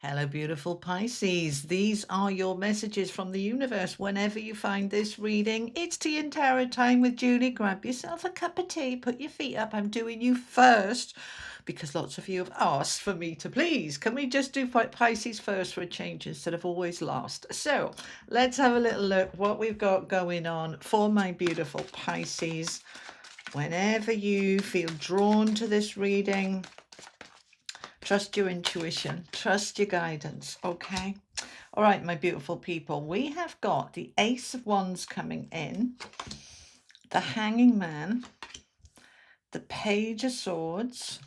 Hello, beautiful Pisces. These are your messages from the universe. Whenever you find this reading, it's tea and tarot time with Julie. Grab yourself a cup of tea, put your feet up. I'm doing you first because lots of you have asked for me to please. Can we just do Pisces first for a change instead of always last? So let's have a little look what we've got going on for my beautiful Pisces. Whenever you feel drawn to this reading, trust your intuition, trust your guidance, okay? All right, my beautiful people, we have got the Ace of Wands coming in, the Hanging Man, the Page of Swords,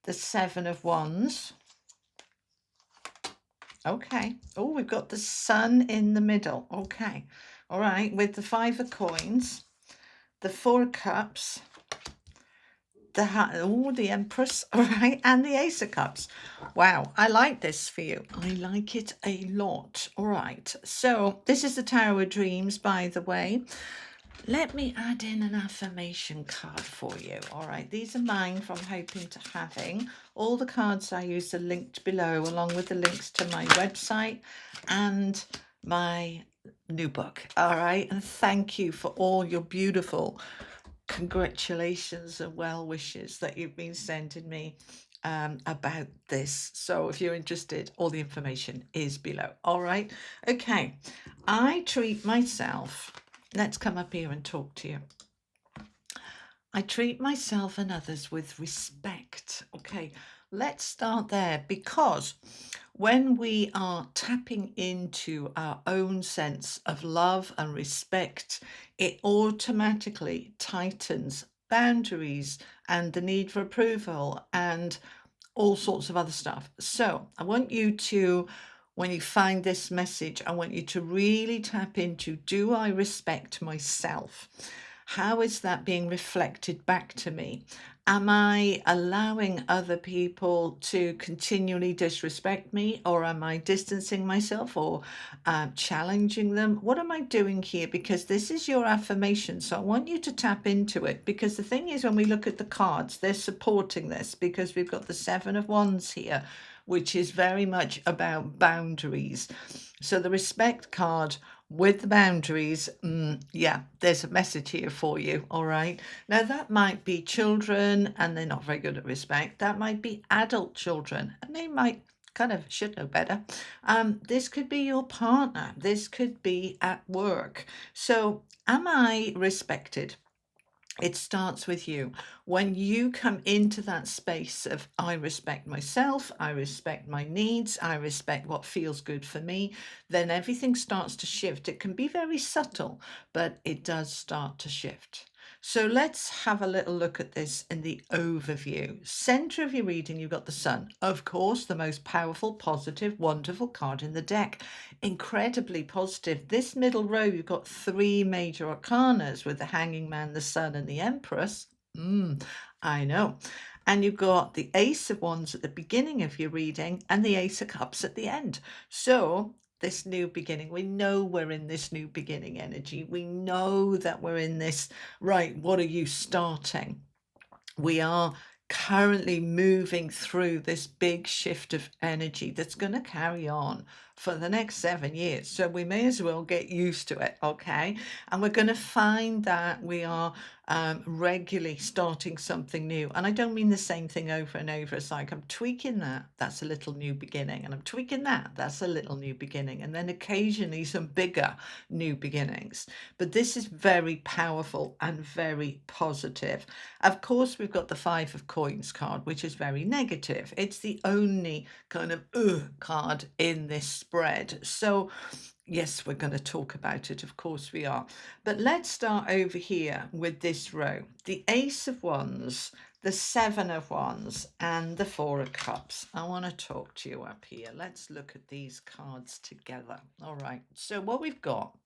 the Seven of Wands. Okay. Oh, we've got the Sun in the middle. Okay. All right, with the Five of Coins, the Four of Cups, the Empress, all right, and the Ace of Cups. Wow, I like this for you. I like it a lot. All right, so this is the Tower of Dreams, by the way. Let me add in an affirmation card for you. All right, these are mine from Hoping to Having. All the cards I use are linked below, along with the links to my website and my new book. All right, and thank you for all your beautiful congratulations and well wishes that you've been sending me about this. So if you're interested, all the information is below. All right. Okay. I treat myself. Let's come up here and talk to you. I treat myself and others with respect. Okay. Let's start there, because when we are tapping into our own sense of love and respect, it automatically tightens boundaries and the need for approval and all sorts of other stuff. So I want you to, when you find this message, I want you to really tap into, do I respect myself? How is that being reflected back to me? Am I allowing other people to continually disrespect me, or am I distancing myself, or challenging them? What am I doing here? Because this is your affirmation. So I want you to tap into it, because the thing is, when we look at the cards, they're supporting this, because we've got the Seven of Wands here, which is very much about boundaries. So the respect card with the boundaries, yeah, there's a message here for you. All right. Now, that might be children and they're not very good at respect. That might be adult children and they might kind of should know better. This could be your partner. This could be at work. So am I respected? It starts with you. When you come into that space of, I respect myself, I respect my needs, I respect what feels good for me, then everything starts to shift. It can be very subtle, but it does start to shift. So let's have a little look at this in the overview. Center of your reading, you've got the Sun. Of course, the most powerful, positive, wonderful card in the deck. Incredibly positive. This middle row, you've got three major arcanas with the Hanging Man, the Sun, and the Empress. I know. And you've got the Ace of Wands at the beginning of your reading and the Ace of Cups at the end. So this new beginning, we know we're in this new beginning energy. We know that we're in this, right, what are you starting? We are currently moving through this big shift of energy that's going to carry on for the next 7 years. So we may as well get used to it, okay? And we're going to find that we are regularly starting something new. And I don't mean the same thing over and over. It's like I'm tweaking that, that's a little new beginning. And I'm tweaking that, that's a little new beginning. And then occasionally some bigger new beginnings. But this is very powerful and very positive. Of course, we've got the Five of Coins card, which is very negative. It's the only kind of card in this spread. So yes, we're going to talk about it. Of course we are. But let's start over here with this row. The Ace of Wands, the Seven of Wands, and the Four of Cups. I want to talk to you up here. Let's look at these cards together. All right. So what we've got,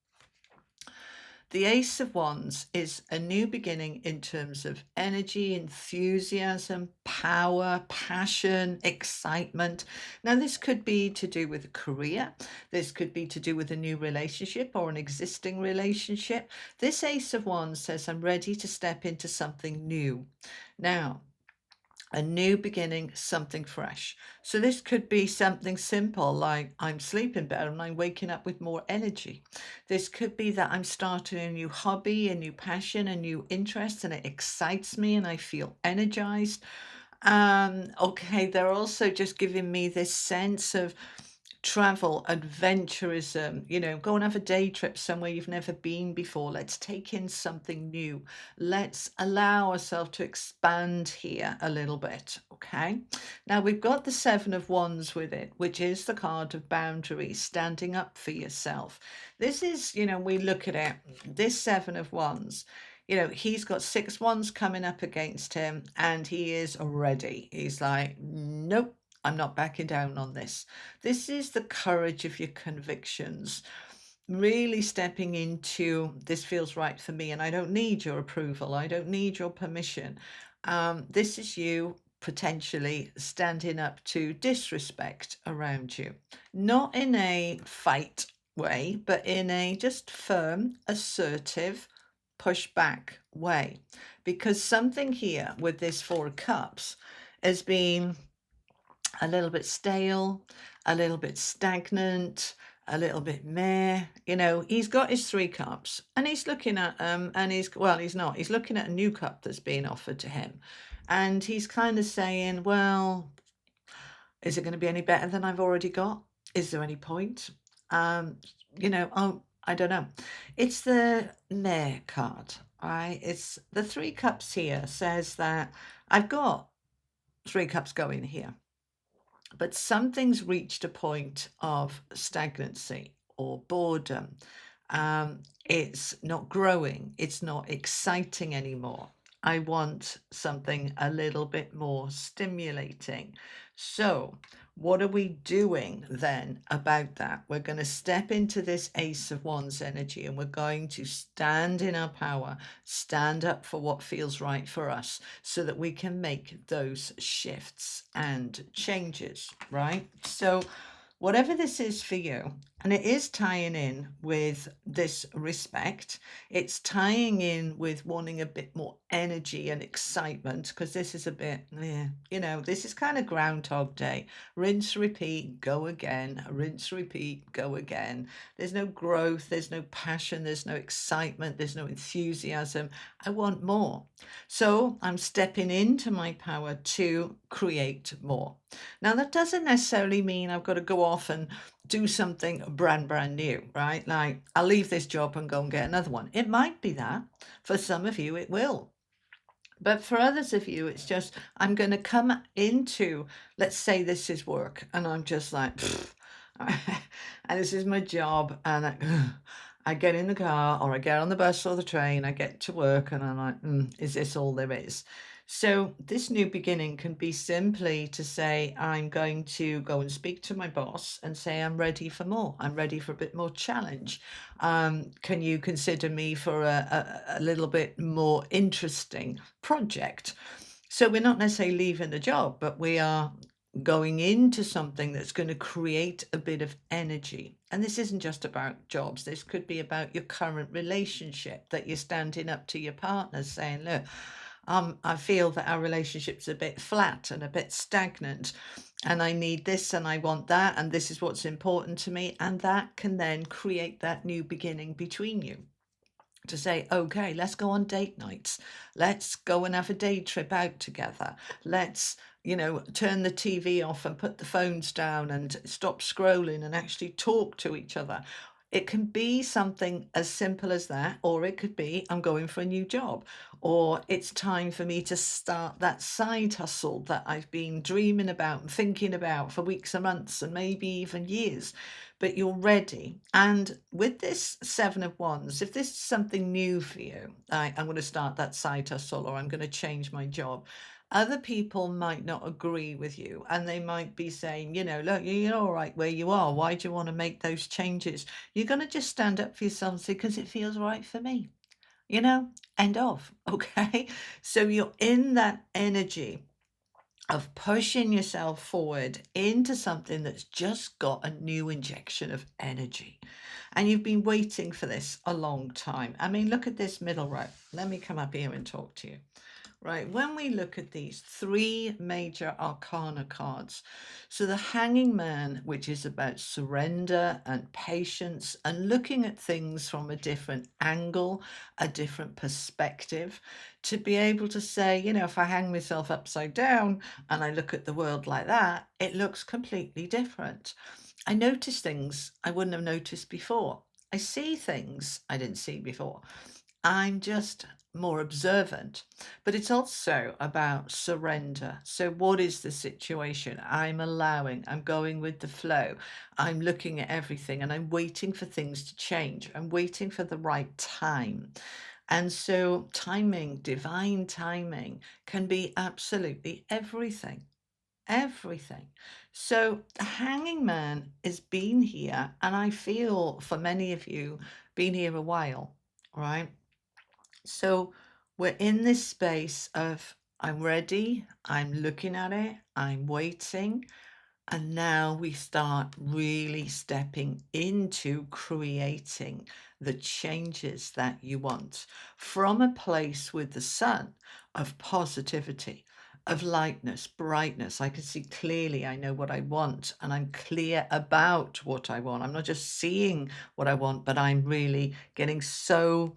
the Ace of Wands is a new beginning in terms of energy, enthusiasm, power, passion, excitement. Now, this could be to do with a career. This could be to do with a new relationship or an existing relationship. This Ace of Wands says, I'm ready to step into something new. Now, A new beginning, something fresh. So this could be something simple like I'm sleeping better and I'm waking up with more energy. This could be that I'm starting a new hobby, a new passion, a new interest, and it excites me and I feel energized. Okay, they're also just giving me this sense of travel, adventurism, go and have a day trip somewhere you've never been before. Let's take in something new. Let's allow ourselves to expand here a little bit. Okay. Now we've got the Seven of Wands with it, which is the card of boundaries, standing up for yourself. This is, we look at it, this Seven of Wands. He's got 6 wands coming up against him and he is ready. He's like, nope, I'm not backing down on this. This is the courage of your convictions, really stepping into this feels right for me and I don't need your approval. I don't need your permission. This is you potentially standing up to disrespect around you, not in a fight way, but in a just firm, assertive, push back way. Because something here with this Four of Cups has been a little bit stale, a little bit stagnant, a little bit meh. He's got his 3 cups and he's looking at and he's not. He's looking at a new cup that's being offered to him. And he's kind of saying, well, is it going to be any better than I've already got? Is there any point? Oh, I don't know. It's the meh card, right? It's the 3 cups here says that I've got 3 cups going here, but something's reached a point of stagnancy or boredom. It's not growing, it's not exciting anymore. I want something a little bit more stimulating. So, what are we doing then about that? We're going to step into this Ace of Wands energy and we're going to stand in our power, stand up for what feels right for us so that we can make those shifts and changes, right? So, whatever this is for you, and it is tying in with this respect, it's tying in with wanting a bit more energy and excitement because this is a bit, this is kind of Groundhog Day. Rinse, repeat, go again, rinse, repeat, go again. There's no growth, there's no passion, there's no excitement, there's no enthusiasm. I want more. So I'm stepping into my power to create more. Now, that doesn't necessarily mean I've got to go off and do something brand new, right? Like I'll leave this job and go and get another one. It might be that. For some of you, it will. But for others of you, it's just, I'm going to come into, let's say this is work, and I'm just like, and this is my job, and I get in the car, or I get on the bus or the train, I get to work, and I'm like, is this all there is? So this new beginning can be simply to say, I'm going to go and speak to my boss and say, I'm ready for more. I'm ready for a bit more challenge. Can you consider me for a little bit more interesting project? So we're not necessarily leaving the job, but we are going into something that's going to create a bit of energy. And this isn't just about jobs. This could be about your current relationship, that you're standing up to your partner saying, look, I feel that our relationship's a bit flat and a bit stagnant, and I need this and I want that, and this is what's important to me. And that can then create that new beginning between you to say, okay, let's go on date nights. Let's go and have a day trip out together. Let's, turn the TV off and put the phones down and stop scrolling and actually talk to each other. It can be something as simple as that, or it could be I'm going for a new job, or it's time for me to start that side hustle that I've been dreaming about and thinking about for weeks and months and maybe even years. But you're ready. And with this Seven of Wands, if this is something new for you, I'm going to start that side hustle or I'm going to change my job. Other people might not agree with you and they might be saying, look, you're all right where you are. Why do you want to make those changes? You're going to just stand up for yourself and say, because it feels right for me, end of. Okay. So you're in that energy of pushing yourself forward into something that's just got a new injection of energy. And you've been waiting for this a long time. I mean, look at this middle row. Let me come up here and talk to you. right? When we look at these three major arcana cards, so the Hanging Man, which is about surrender and patience and looking at things from a different angle, a different perspective, to be able to say, you know, if I hang myself upside down and I look at the world like that, it looks completely different. I notice things I wouldn't have noticed before. I see things I didn't see before. I'm just more observant. But it's also about surrender. So, what is the situation? I'm allowing, I'm going with the flow, I'm looking at everything and I'm waiting for things to change. I'm waiting for the right time. And so, timing, divine timing, can be absolutely everything. Everything. So, the Hanging Man has been here, and I feel for many of you, been here a while, right? So we're in this space of I'm ready, I'm looking at it, I'm waiting, and now we start really stepping into creating the changes that you want from a place with the sun of positivity, of lightness, brightness. I can see clearly, I know what I want, and I'm clear about what I want. I'm not just seeing what I want, but I'm really getting so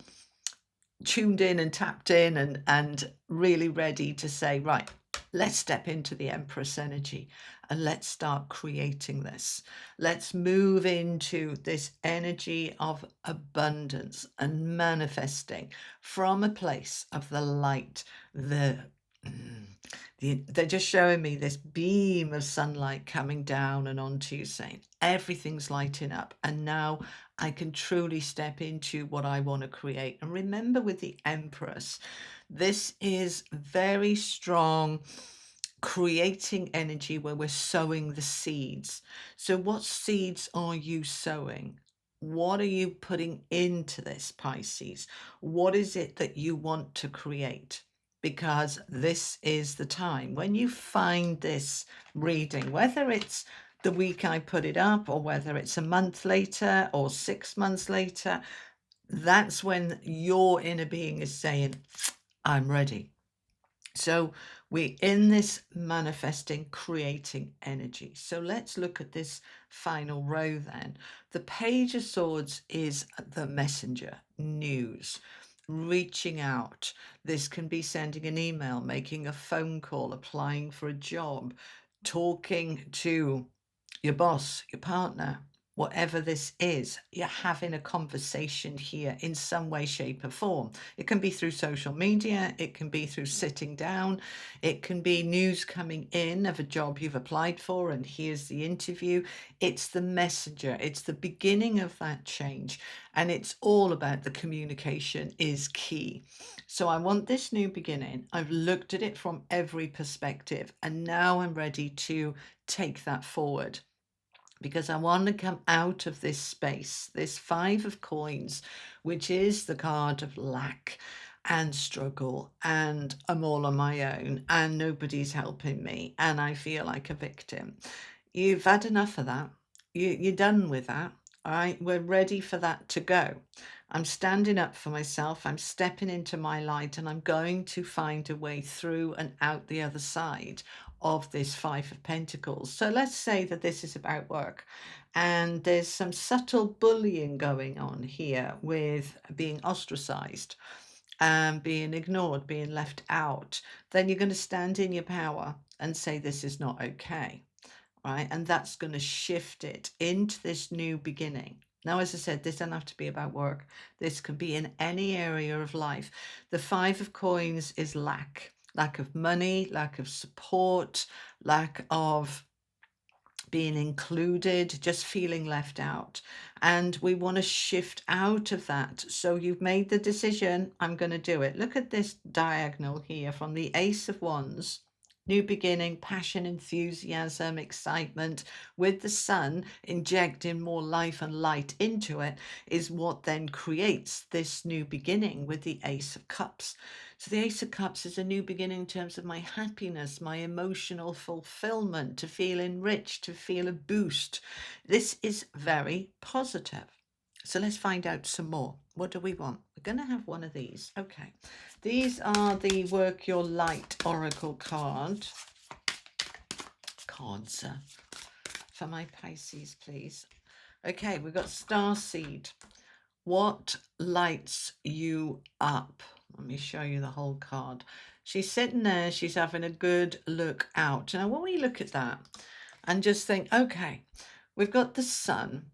tuned in and tapped in and really ready to say, right, let's step into the Empress energy and let's start creating this. Let's move into this energy of abundance and manifesting from a place of the light, they're just showing me this beam of sunlight coming down and onto you, saying everything's lighting up. And now I can truly step into what I want to create. And remember, with the Empress, this is very strong creating energy where we're sowing the seeds. So, what seeds are you sowing? What are you putting into this, Pisces? What is it that you want to create? Because this is the time when you find this reading, whether it's the week I put it up or whether it's a month later or 6 months later, that's when your inner being is saying, I'm ready. So we're in this manifesting, creating energy. So let's look at this final row then. The Page of Swords is the messenger, news, reaching out. This can be sending an email, making a phone call, applying for a job, talking to your boss, your partner, whatever this is, you're having a conversation here in some way, shape, or form. It can be through social media, it can be through sitting down, it can be news coming in of a job you've applied for, and here's the interview. It's the messenger, it's the beginning of that change, and it's all about the communication is key. So I want this new beginning. I've looked at it from every perspective, and now I'm ready to take that forward because I want to come out of this space, this Five of Coins, which is the card of lack and struggle, and I'm all on my own, and nobody's helping me, and I feel like a victim. You've had enough of that. You're done with that. All right, we're ready for that to go. I'm standing up for myself. I'm stepping into my light, and I'm going to find a way through and out the other side of this Five of Pentacles. So let's say that this is about work, and there's some subtle bullying going on here with being ostracized and being ignored, being left out. Then you're going to stand in your power and say, this is not okay. Right? And that's going to shift it into this new beginning. Now, as I said, this doesn't have to be about work. This can be in any area of life. The Five of Coins is lack of money, lack of support, lack of being included, just feeling left out. And we want to shift out of that. So you've made the decision, I'm going to do it. Look at this diagonal here from the Ace of Wands. New beginning, passion, enthusiasm, excitement, with the sun injecting more life and light into it, is what then creates this new beginning with the Ace of Cups. So the Ace of Cups is a new beginning in terms of my happiness, my emotional fulfillment, to feel enriched, to feel a boost. This is very positive. So let's find out some more. What do we want? We're going to have one of these. Okay. These are the Work Your Light Oracle cards for my Pisces, please. Okay, we've got Starseed. What lights you up? Let me show you the whole card. She's sitting there, she's having a good look out. Now, when we look at that and just think, okay, we've got the sun,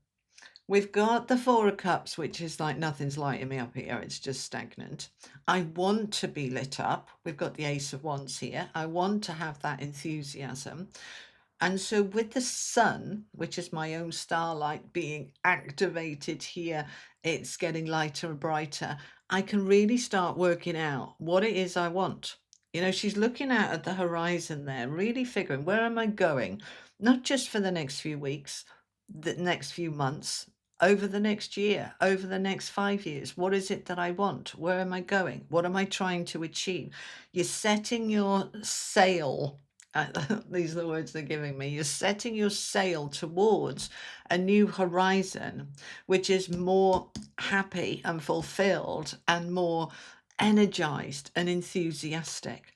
we've got the Four of Cups, which is like nothing's lighting me up here, it's just stagnant. I want to be lit up. We've got the Ace of Wands here. I want to have that enthusiasm. And so with the sun, which is my own starlight being activated here, it's getting lighter and brighter. I can really start working out what it is I want. You know, she's looking out at the horizon there, really figuring, where am I going? Not just for the next few weeks, the next few months, over the next year, over the next 5 years. What is it that I want? Where am I going? What am I trying to achieve? You're setting your sail. These are the words they're giving me. You're setting your sail towards a new horizon, which is more happy and fulfilled and more energized and enthusiastic.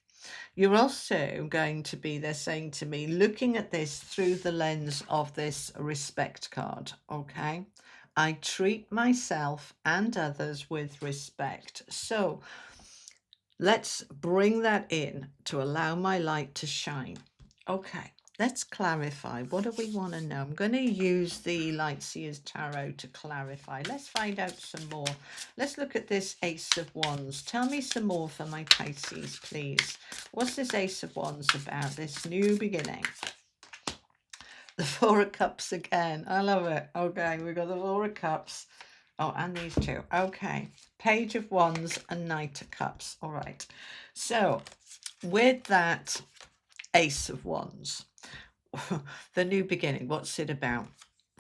You're also going to be, they're saying to me, looking at this through the lens of this respect card, okay? I treat myself and others with respect. So let's bring that in to allow my light to shine. Okay, let's clarify. What do we want to know? I'm going to use the Lightseers Tarot to clarify. Let's find out some more. Let's look at this Ace of Wands. Tell me some more for my Pisces, please. What's this Ace of Wands about, this new beginning? The Four of Cups again. I love it. Okay, we've got the Four of Cups. Oh, and these two. Okay. Page of Wands and Knight of Cups. All right. So with that Ace of Wands, the new beginning, what's it about?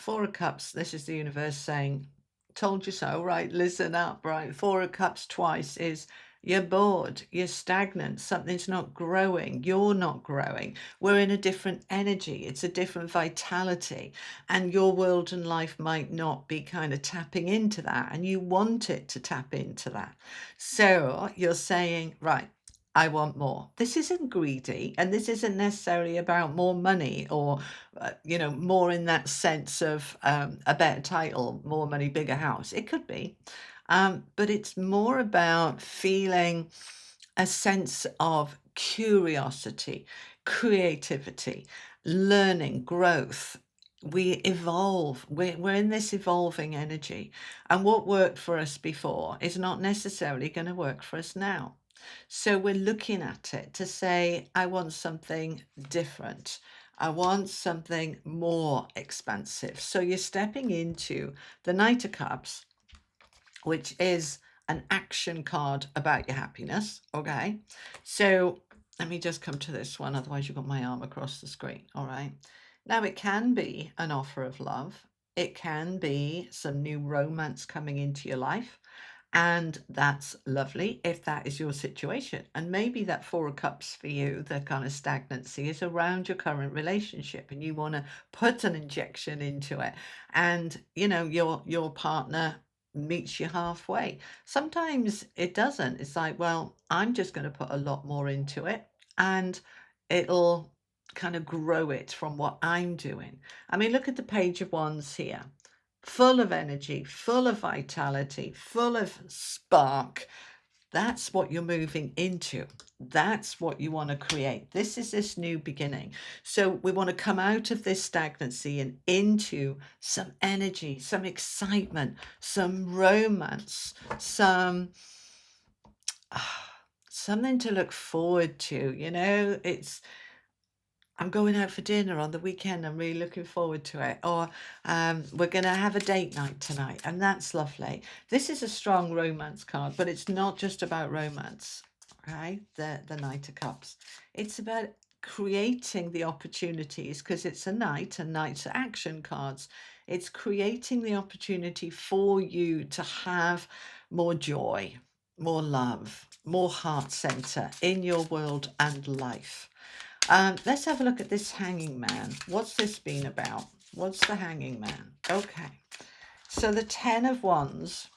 Four of Cups. This is the universe saying, told you so, right? Listen up, right? Four of Cups twice is you're bored, you're stagnant, something's not growing, you're not growing. We're in a different energy, it's a different vitality, and your world and life might not be kind of tapping into that, and you want it to tap into that. So you're saying, right, I want more. This isn't greedy, and this isn't necessarily about more money or, more in that sense of a better title, more money, bigger house. It could be. But it's more about feeling a sense of curiosity, creativity, learning, growth. We evolve. We're in this evolving energy. And what worked for us before is not necessarily going to work for us now. So we're looking at it to say, I want something different. I want something more expansive. So you're stepping into the Knight of Cups, which is an action card about your happiness. Okay. So let me just come to this one. Otherwise, you've got my arm across the screen. All right. Now, it can be an offer of love. It can be some new romance coming into your life. And that's lovely if that is your situation. And maybe that Four of Cups for you, the kind of stagnancy, is around your current relationship and you want to put an injection into it. And, your partner meets you halfway. Sometimes it doesn't. It's like, well, I'm just going to put a lot more into it and it'll kind of grow it from what I'm doing. I mean, look at the Page of Wands here. Full of energy, full of vitality, full of spark. That's what you're moving into. That's what you want to create. This is this new beginning. So we want to come out of this stagnancy and into some energy, some excitement, some romance, something to look forward to. I'm going out for dinner on the weekend. I'm really looking forward to it. Or we're going to have a date night tonight. And that's lovely. This is a strong romance card, but it's not just about romance, right? The Knight of Cups. It's about creating the opportunities because it's a knight and knights are action cards. It's creating the opportunity for you to have more joy, more love, more heart center in your world and life. Let's have a look at this Hanging Man. What's this been about? What's the Hanging Man? Okay. So the 10 of Wands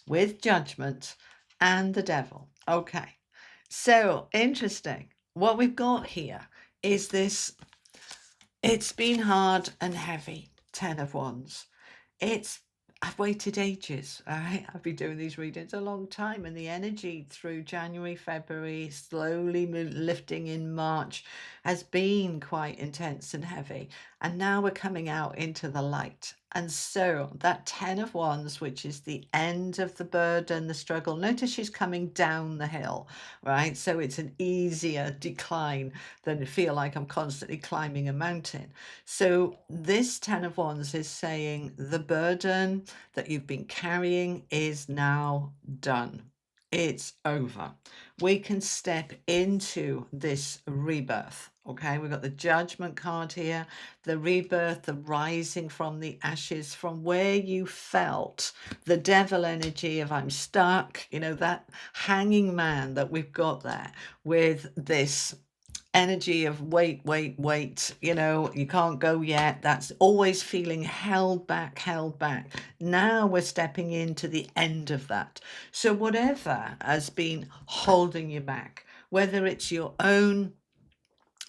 with Judgment and the Devil. Okay. So interesting. What we've got here is this, it's been hard and heavy, 10 of Wands. I've waited ages. I've been doing these readings a long time, and the energy through January, February, slowly lifting in March, has been quite intense and heavy. And now we're coming out into the light. And so that 10 of Wands, which is the end of the burden, the struggle, notice she's coming down the hill, right? So it's an easier decline than feel like I'm constantly climbing a mountain. So this 10 of Wands is saying the burden that you've been carrying is now done. It's over. We can step into this rebirth. Okay, we've got the Judgment card here, the rebirth, the rising from the ashes, from where you felt the devil energy of I'm stuck, you know, that hanging man that we've got there with this energy of wait, wait, wait, you know, you can't go yet. That's always feeling held back, held back. Now we're stepping into the end of that. So whatever has been holding you back, whether it's your own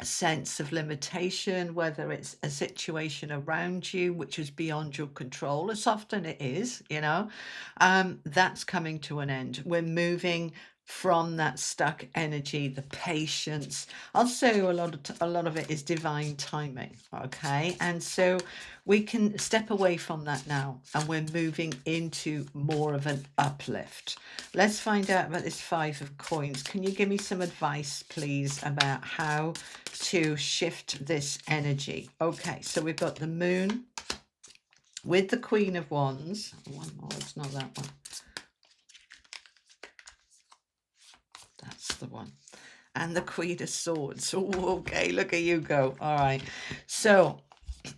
sense of limitation, whether it's a situation around you which is beyond your control, as often it is, you know, that's coming to an end. We're moving from that stuck energy, the patience. I'll say a lot of it is divine timing, okay? And so we can step away from that now, and we're moving into more of an uplift. Let's find out about this 5 of coins. Can you give me some advice, please, about how to shift this energy? Okay, so we've got the moon with the Queen of Wands. One more, it's not that one. That's the one. And the Queen of Swords. Oh, okay, look at you go. All right. So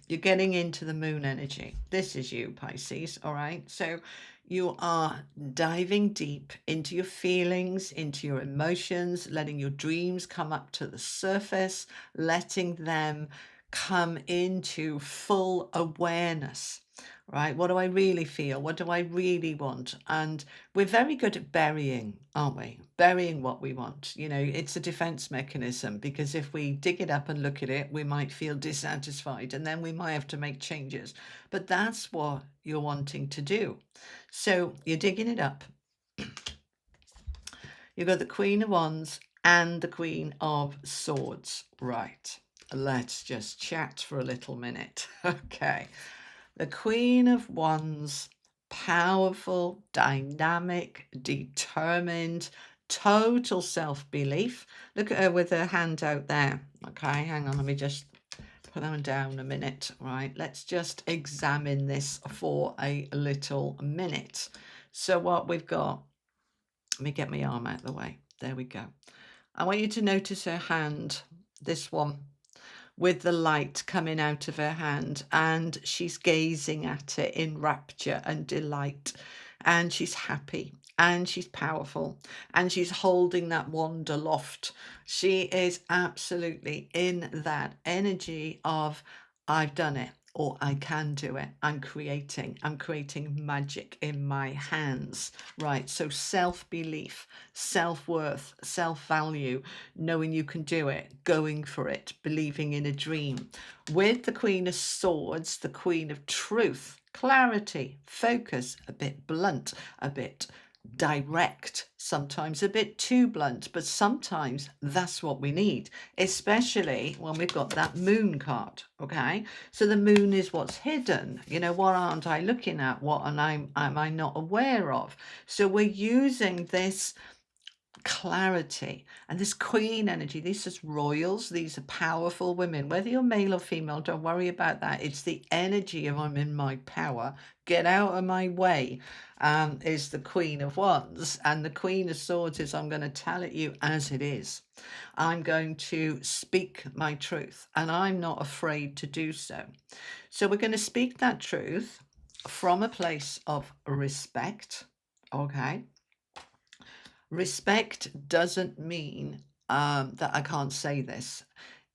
you're getting into the moon energy. This is you, Pisces. All right. So you are diving deep into your feelings, into your emotions, letting your dreams come up to the surface, letting them come into full awareness. Right? What do I really feel? What do I really want? And we're very good at burying, aren't we? Burying what we want. You know, it's a defense mechanism, because if we dig it up and look at it, we might feel dissatisfied, and then we might have to make changes. But that's what you're wanting to do. So you're digging it up. You've got the Queen of Wands and the Queen of Swords. Right. Let's just chat for a little minute. Okay. The Queen of Wands, powerful, dynamic, determined, total self-belief. Look at her with her hand out there. Okay, hang on, let me just put that one down a minute. Right, let's just examine this for a little minute. So what we've got, let me get my arm out of the way. There we go. I want you to notice her hand, this one, with the light coming out of her hand, and she's gazing at it in rapture and delight, and she's happy and she's powerful, and she's holding that wand aloft. She is absolutely in that energy of I've done it, or I can do it. I'm creating magic in my hands. Right, so self-belief, self-worth, self-value, knowing you can do it, going for it, believing in a dream. With the Queen of Swords, the Queen of Truth, clarity, focus, a bit blunt, a bit direct, sometimes a bit too blunt, but sometimes that's what we need, especially when we've got that moon card. Okay, so the moon is what's hidden. You know, what aren't I looking at? What am I not aware of? So we're using this clarity and this queen energy. These are royals, these are powerful women, whether you're male or female, don't worry about that. It's the energy of I'm in my power, get out of my way, is the Queen of Wands. And the Queen of Swords is I'm going to tell it you as it is. I'm going to speak my truth, and I'm not afraid to do so. So we're going to speak that truth from a place of respect. Okay, respect doesn't mean that I can't say this.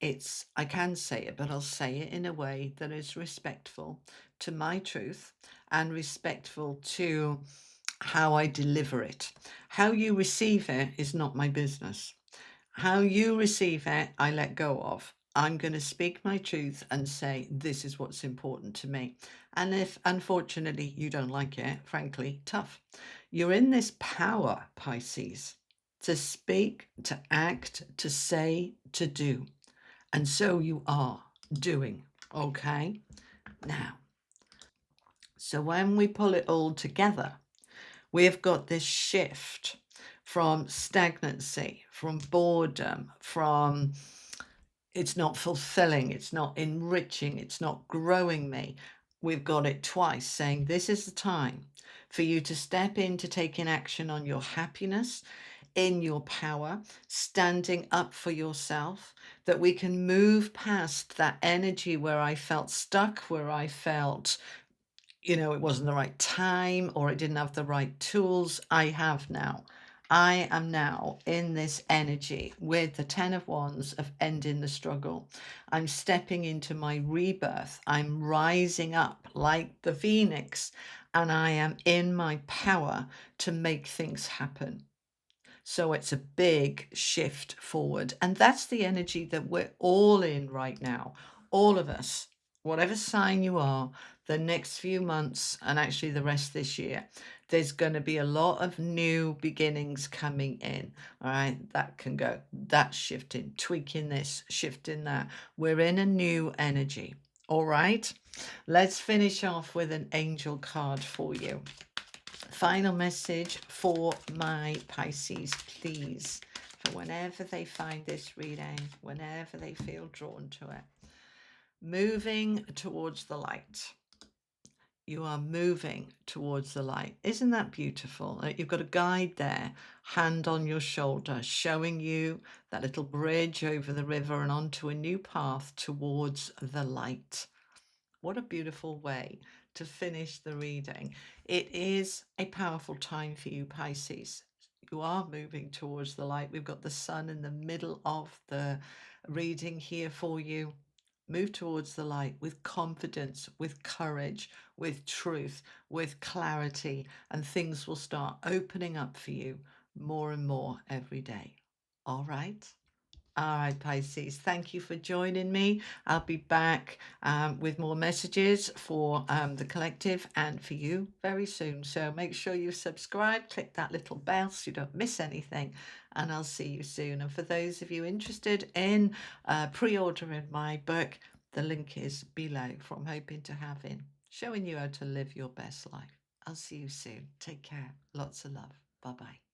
I can say it, but I'll say it in a way that is respectful to my truth and respectful to how I deliver it. How you receive it is not my business. How you receive it, I let go of. I'm going to speak my truth and say, this is what's important to me. And if unfortunately you don't like it, frankly, tough. You're in this power, Pisces, to speak, to act, to say, to do. And so you are doing. Okay. Now, so when we pull it all together, we've got this shift from stagnancy, from boredom, from it's not fulfilling, it's not enriching, it's not growing me. We've got it twice saying this is the time for you to step into taking action on your happiness, in your power, standing up for yourself, that we can move past that energy where I felt stuck, where I felt it wasn't the right time or it didn't have the right tools. I have now. I am now in this energy with the 10 of Wands of ending the struggle. I'm stepping into my rebirth. I'm rising up like the phoenix, and I am in my power to make things happen. So it's a big shift forward. And that's the energy that we're all in right now. All of us, whatever sign you are, the next few months and actually the rest this year, there's going to be a lot of new beginnings coming in. All right. That can go, that's shifting, tweaking this, shifting that. We're in a new energy. All right. Let's finish off with an angel card for you. Final message for my Pisces, please, for whenever they find this reading, whenever they feel drawn to it. Moving towards the light. You are moving towards the light. Isn't that beautiful? You've got a guide there, hand on your shoulder, showing you that little bridge over the river and onto a new path towards the light. What a beautiful way to finish the reading. It is a powerful time for you, Pisces. You are moving towards the light. We've got the sun in the middle of the reading here for you. Move towards the light with confidence, with courage, with truth, with clarity, and things will start opening up for you more and more every day. All right. All right, Pisces, thank you for joining me. I'll be back with more messages for the collective and for you very soon. So make sure you subscribe, click that little bell so you don't miss anything, and I'll see you soon. And for those of you interested in pre-ordering my book, the link is below, From Hoping to Having, showing you how to live your best life. I'll see you soon. Take care. Lots of love. Bye-bye.